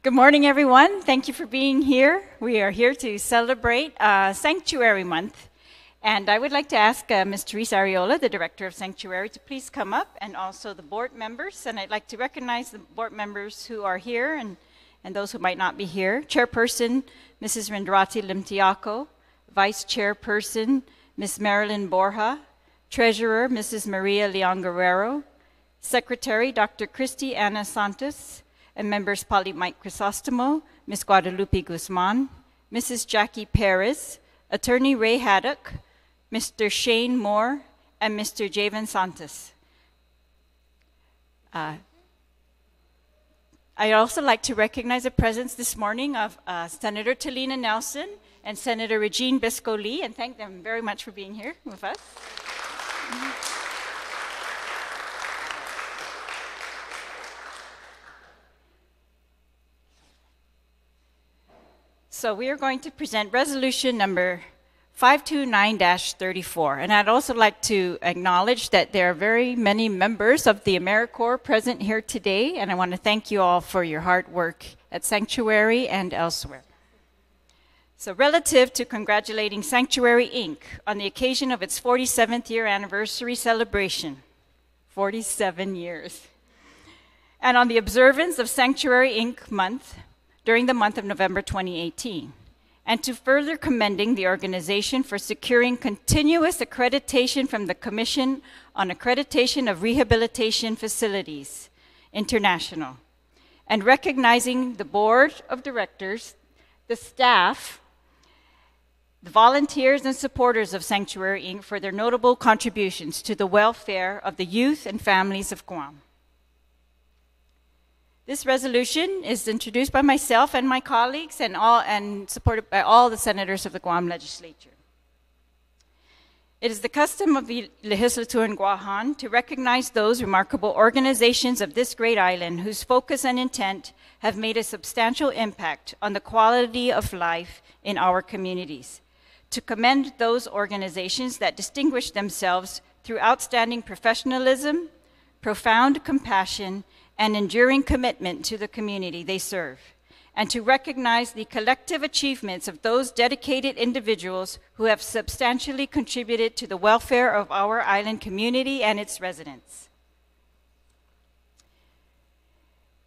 Good morning, everyone. Thank you for being here. We are here to celebrate Sanctuary Month. And I would like to ask Ms. Therese Ariola, the Director of Sanctuary, to please come up, and also the board members. And I'd like to recognize the board members who are here and those who might not be here. Chairperson, Mrs. Rendrati Limtiaco. Vice Chairperson, Ms. Marilyn Borja. Treasurer, Mrs. Maria Leon Guerrero. Secretary, Dr. Christy Ana Santos. And members Polly Mike Crisostomo, Ms. Guadalupe Guzman, Mrs. Jackie Perez, Attorney Ray Haddock, Mr. Shane Moore, and Mr. Javen Santos. I'd also like to recognize the presence this morning of Senator Talina Nelson and Senator Regine Bisco-Lee, and thank them very much for being here with us. So we are going to present resolution number 529-34. And I'd also like to acknowledge that there are very many members of the AmeriCorps present here today, and I want to thank you all for your hard work at Sanctuary and elsewhere. So relative to congratulating Sanctuary, Inc. on the occasion of its 47th year anniversary celebration, 47 years, and on the observance of Sanctuary, Inc. month, during the month of November 2018, and to further commending the organization for securing continuous accreditation from the Commission on Accreditation of Rehabilitation Facilities International, and recognizing the board of directors, the staff, the volunteers and supporters of Sanctuary, Inc. for their notable contributions to the welfare of the youth and families of Guam. This resolution is introduced by myself and my colleagues and supported by all the senators of the Guam legislature. It is the custom of the legislature in Guam to recognize those remarkable organizations of this great island whose focus and intent have made a substantial impact on the quality of life in our communities, to commend those organizations that distinguish themselves through outstanding professionalism, profound compassion, and enduring commitment to the community they serve, and to recognize the collective achievements of those dedicated individuals who have substantially contributed to the welfare of our island community and its residents.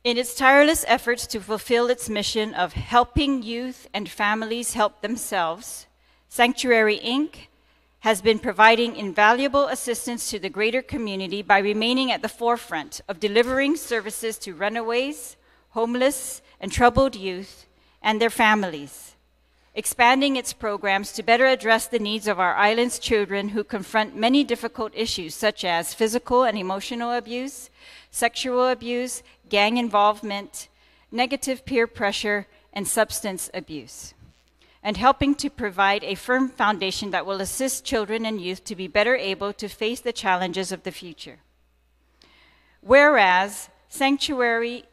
In its tireless efforts to fulfill its mission of helping youth and families help themselves, Sanctuary, Inc. has been providing invaluable assistance to the greater community by remaining at the forefront of delivering services to runaways, homeless, and troubled youth and their families, expanding its programs to better address the needs of our island's children who confront many difficult issues such as physical and emotional abuse, sexual abuse, gang involvement, negative peer pressure, and substance abuse, and helping to provide a firm foundation that will assist children and youth to be better able to face the challenges of the future. Whereas Sanctuary,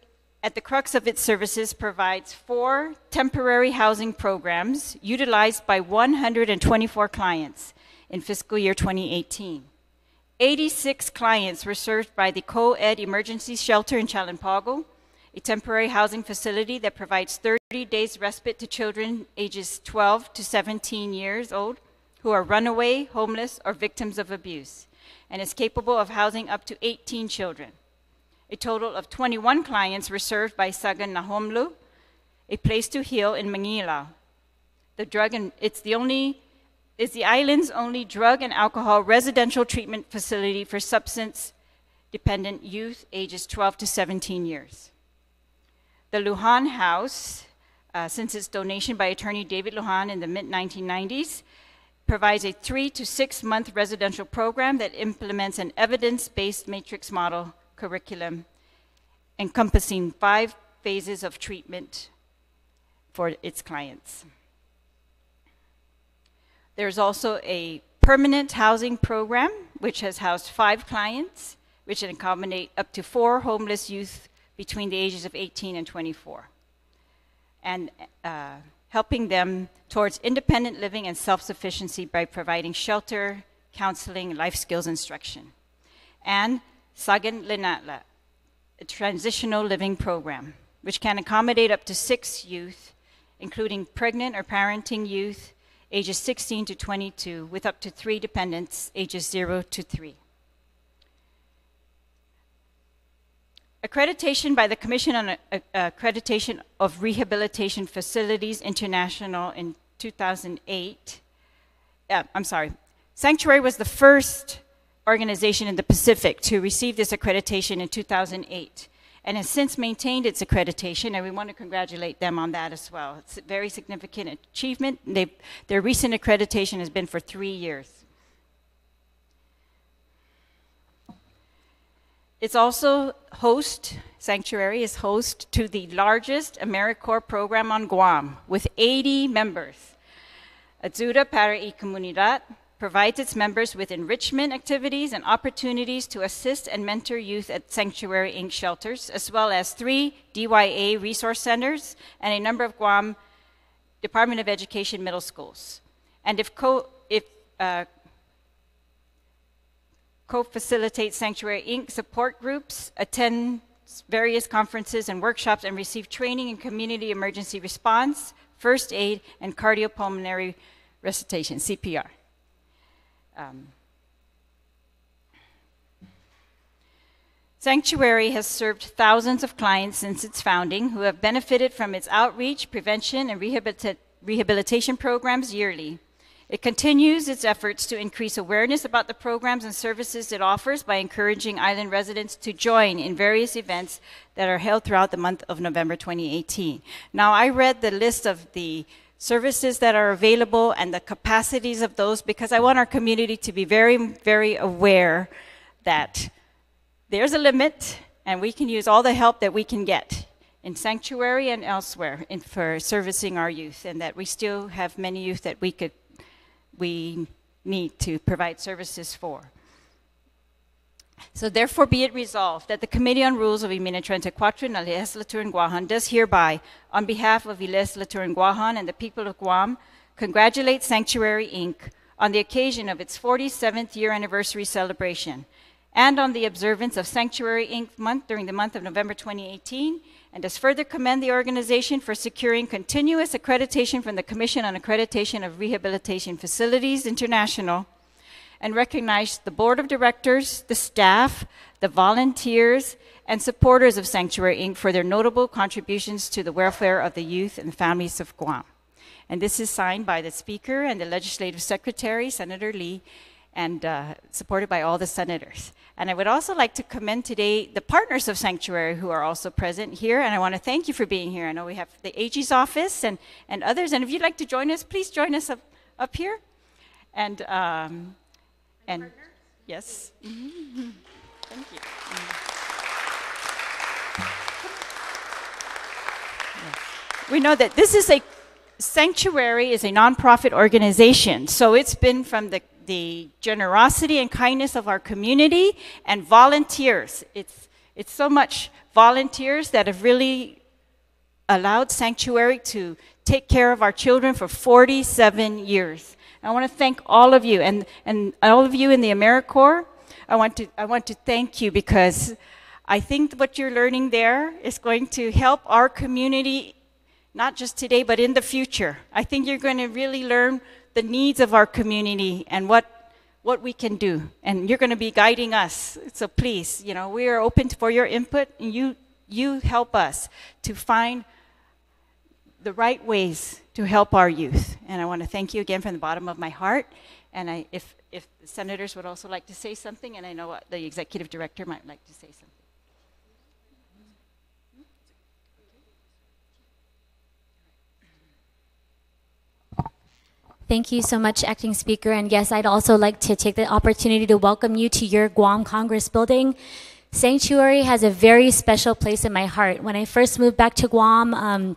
at the crux of its services, provides 4 temporary housing programs utilized by 124 clients in fiscal year 2018. 86 clients were served by the Co-Ed Emergency Shelter in Chalanpago, a temporary housing facility that provides 30 days respite to children ages 12 to 17 years old who are runaway, homeless, or victims of abuse, and is capable of housing up to 18 children. A total of 21 clients were served by Sagan Nahomlu, a place to heal in Manila. It's the island's only drug and alcohol residential treatment facility for substance-dependent youth ages 12 to 17 years. The Lujan House, since its donation by attorney David Lujan in the mid-1990s, provides a 3 to 6 month residential program that implements an evidence-based matrix model curriculum encompassing 5 phases of treatment for its clients. There's also a permanent housing program which has housed 5 clients, which can accommodate up to 4 homeless youth between the ages of 18 and 24, and helping them towards independent living and self-sufficiency by providing shelter, counseling, life skills instruction. And Sagan Linatla, a transitional living program, which can accommodate up to 6 youth, including pregnant or parenting youth ages 16 to 22, with up to 3 dependents ages 0 to 3. Accreditation by the Commission on Accreditation of Rehabilitation Facilities International in 2008. Sanctuary was the first organization in the Pacific to receive this accreditation in 2008, and has since maintained its accreditation, and we want to congratulate them on that as well. It's a very significant achievement. Their recent accreditation has been for 3 years. It's also Sanctuary is host to the largest AmeriCorps program on Guam with 80 members. Ayuda para y Comunidad provides its members with enrichment activities and opportunities to assist and mentor youth at Sanctuary Inc. shelters, as well as 3 DYA resource centers and a number of Guam Department of Education middle schools. And co-facilitate Sanctuary Inc. support groups, attend various conferences and workshops, and receive training in community emergency response, first aid, and cardiopulmonary resuscitation, CPR. Sanctuary has served thousands of clients since its founding who have benefited from its outreach, prevention, and rehabilitation programs yearly. It continues its efforts to increase awareness about the programs and services it offers by encouraging island residents to join in various events that are held throughout the month of November 2018. Now, I read the list of the services that are available and the capacities of those because I want our community to be very, very aware that there's a limit and we can use all the help that we can get in Sanctuary and elsewhere for servicing our youth, and that we still have many youth that we need to provide services for. So therefore be it resolved that the Committee on Rules of Iminentrante Cuatro na Legislatura en Guahan does hereby, on behalf of the Legislatura en Guahan and the people of Guam, congratulate Sanctuary Inc. on the occasion of its 47th year anniversary celebration, and on the observance of Sanctuary Inc. month during the month of November 2018, and does further commend the organization for securing continuous accreditation from the Commission on Accreditation of Rehabilitation Facilities International, and recognize the Board of Directors, the staff, the volunteers, and supporters of Sanctuary Inc. for their notable contributions to the welfare of the youth and the families of Guam. And this is signed by the Speaker and the Legislative Secretary, Senator Lee, and supported by all the senators. And I would also like to commend today the partners of Sanctuary who are also present here, and I want to thank you for being here. I know we have the AG's office and others, and if you'd like to join us, please join us up here. And yes. Mm-hmm. Thank you. Mm-hmm. We know that this is Sanctuary is a nonprofit organization, so it's been from the generosity and kindness of our community and volunteers. It's so much volunteers that have really allowed Sanctuary to take care of our children for 47 years. I want to thank all of you, and all of you in the AmeriCorps. I want to thank you because I think what you're learning there is going to help our community, not just today, but in the future. I think you're going to really learn the needs of our community and what we can do, and you're going to be guiding us. So please, we are open for your input, and you help us to find the right ways to help our youth. And I want to thank you again from the bottom of my heart. And if the senators would also like to say something, and I know the executive director might like to say something. Thank you so much, Acting Speaker. And yes, I'd also like to take the opportunity to welcome you to your Guam Congress building. Sanctuary has a very special place in my heart. When I first moved back to Guam,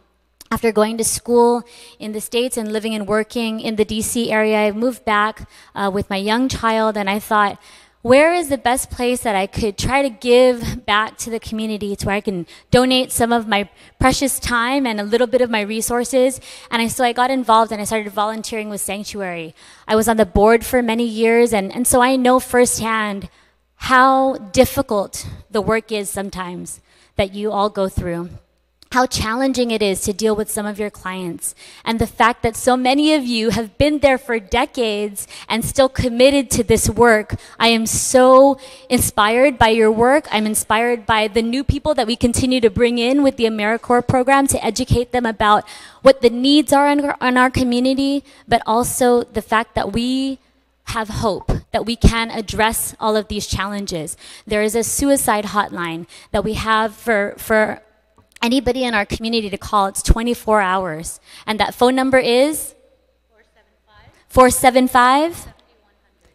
after going to school in the States and living and working in the DC area, I moved back with my young child, and I thought, where is the best place that I could try to give back to the community to where I can donate some of my precious time and a little bit of my resources? And so I got involved and I started volunteering with Sanctuary. I was on the board for many years, and so I know firsthand how difficult the work is sometimes that you all go through. how challenging it is to deal with some of your clients, and the fact that so many of you have been there for decades and still committed to this work. I am so inspired by your work. I'm inspired by the new people that we continue to bring in with the AmeriCorps program to educate them about what the needs are in our community, but also the fact that we have hope, that we can address all of these challenges. There is a suicide hotline that we have for anybody in our community to call. It's 24 hours. And that phone number is 475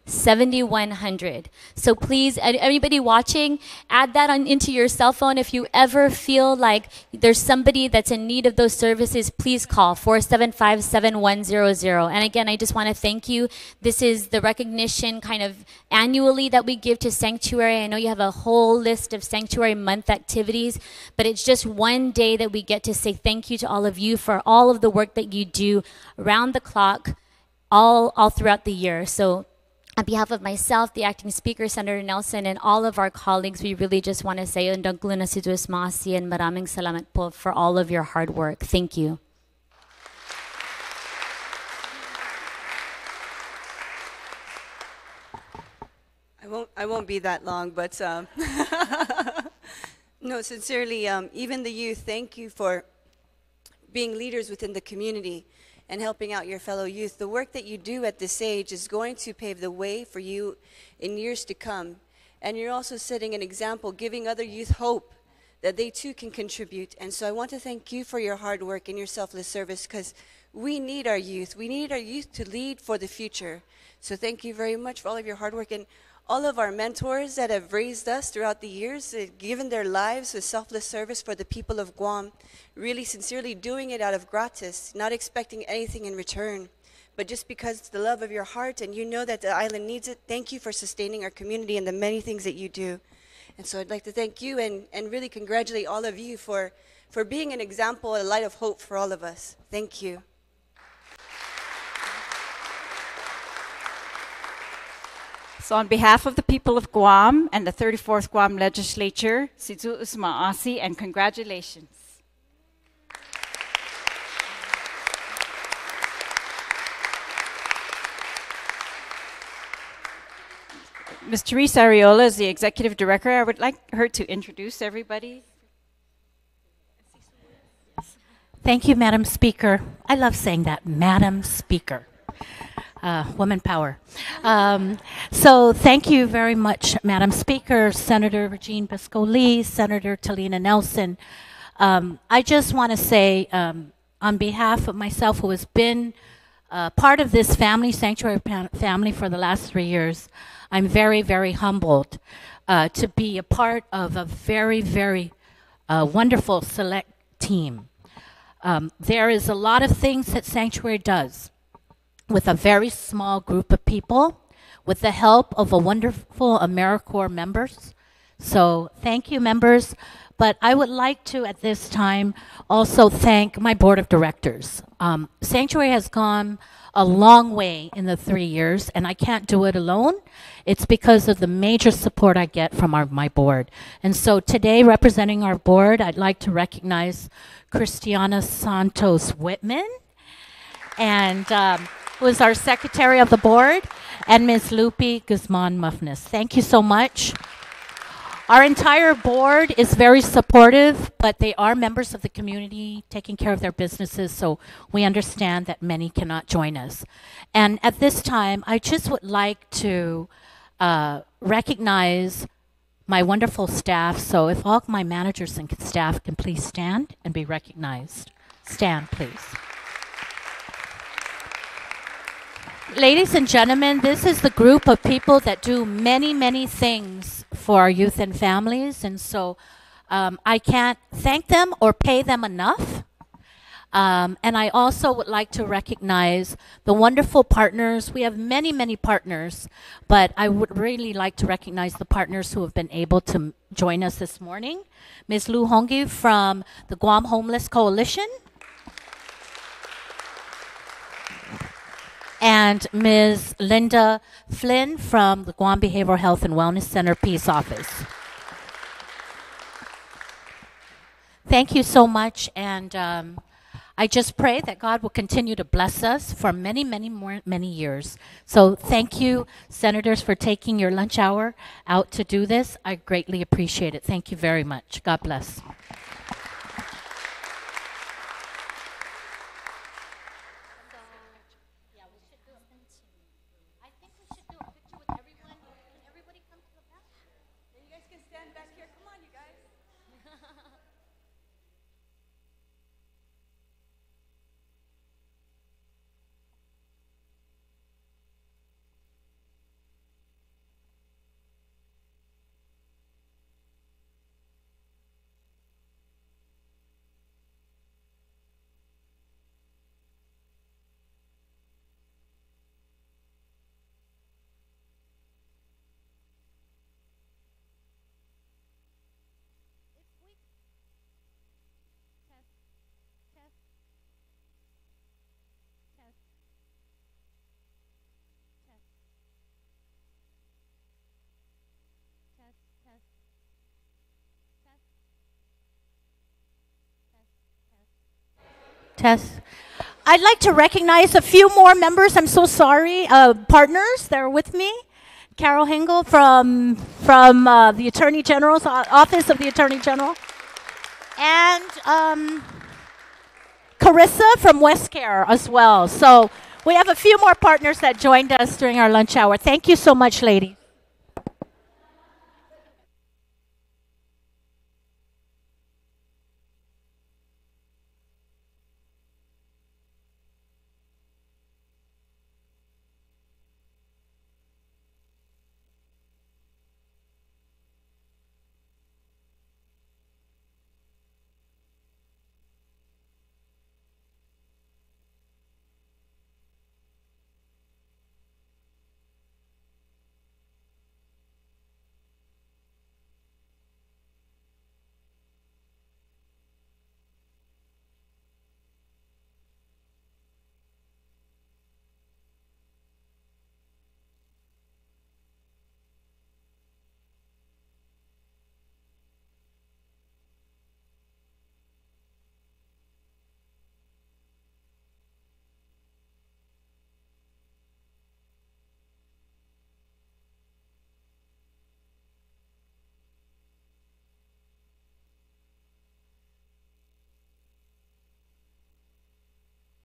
7100. So please, anybody watching, add that into your cell phone. If you ever feel like there's somebody that's in need of those services, please call 475-7100. And again, I just want to thank you. This is the recognition kind of annually that we give to Sanctuary. I know you have a whole list of Sanctuary Month activities, but it's just one day that we get to say thank you to all of you for all of the work that you do around the clock, all throughout the year. So on behalf of myself, the acting speaker, Senator Nelson, and all of our colleagues, we really just want to say, and maraming salamat po for all of your hard work. Thank you. I won't be that long, but no, sincerely, even the youth, thank you for being leaders within the community and helping out your fellow youth. The work that you do at this age is going to pave the way for you in years to come. And you're also setting an example, giving other youth hope that they too can contribute. And so I want to thank you for your hard work and your selfless service, because we need our youth. We need our youth to lead for the future. So thank you very much for all of your hard work. And all of our mentors that have raised us throughout the years, given their lives with selfless service for the people of Guam, really sincerely doing it out of gratis, not expecting anything in return, but just because it's the love of your heart and you know that the island needs it. Thank you for sustaining our community and the many things that you do. And so I'd like to thank you and really congratulate all of you for being an example, a light of hope for all of us. Thank you. So on behalf of the people of Guam and the 34th Guam Legislature, Sizu Usmaasi, and congratulations. Ms. Therese Arreola is the Executive Director. I would like her to introduce everybody. Thank you, Madam Speaker. I love saying that, Madam Speaker. Woman power. So thank you very much, Madam Speaker, Senator Regine Bisco-Lee, Senator Talina Nelson. I just want to say, on behalf of myself, who has been part of this family, Sanctuary family, for the last 3 years, I'm very, very humbled to be a part of a very, very wonderful select team. There is a lot of things that Sanctuary does with a very small group of people, with the help of a wonderful AmeriCorps members. So thank you, members. But I would like to, at this time, also thank my board of directors. Sanctuary has gone a long way in the 3 years, and I can't do it alone. It's because of the major support I get from my board. And so today, representing our board, I'd like to recognize Christiana Santos Whitman, and who is our secretary of the board, and Ms. Lupi Guzman Muffness. Thank you so much. Our entire board is very supportive, but they are members of the community taking care of their businesses, so we understand that many cannot join us. And at this time, I just would like to recognize my wonderful staff. So if all my managers and staff can please stand and be recognized. Stand, please. Ladies and gentlemen, this is the group of people that do many, many things for our youth and families. And so I can't thank them or pay them enough. And I also would like to recognize the wonderful partners. We have many, many partners, but I would really like to recognize the partners who have been able to join us this morning. Ms. Lu Hongi from the Guam Homeless Coalition, and Ms. Linda Flynn from the Guam Behavioral Health and Wellness Center Peace Office. Thank you so much. And I just pray that God will continue to bless us for many, many years. So thank you, senators, for taking your lunch hour out to do this. I greatly appreciate it. Thank you very much. God bless. Test. I'd like to recognize a few more members. I'm so sorry. Partners that are with me. Carol Hengel from the Attorney General's Office of the Attorney General. And Carissa from WestCare as well. So we have a few more partners that joined us during our lunch hour. Thank you so much, ladies.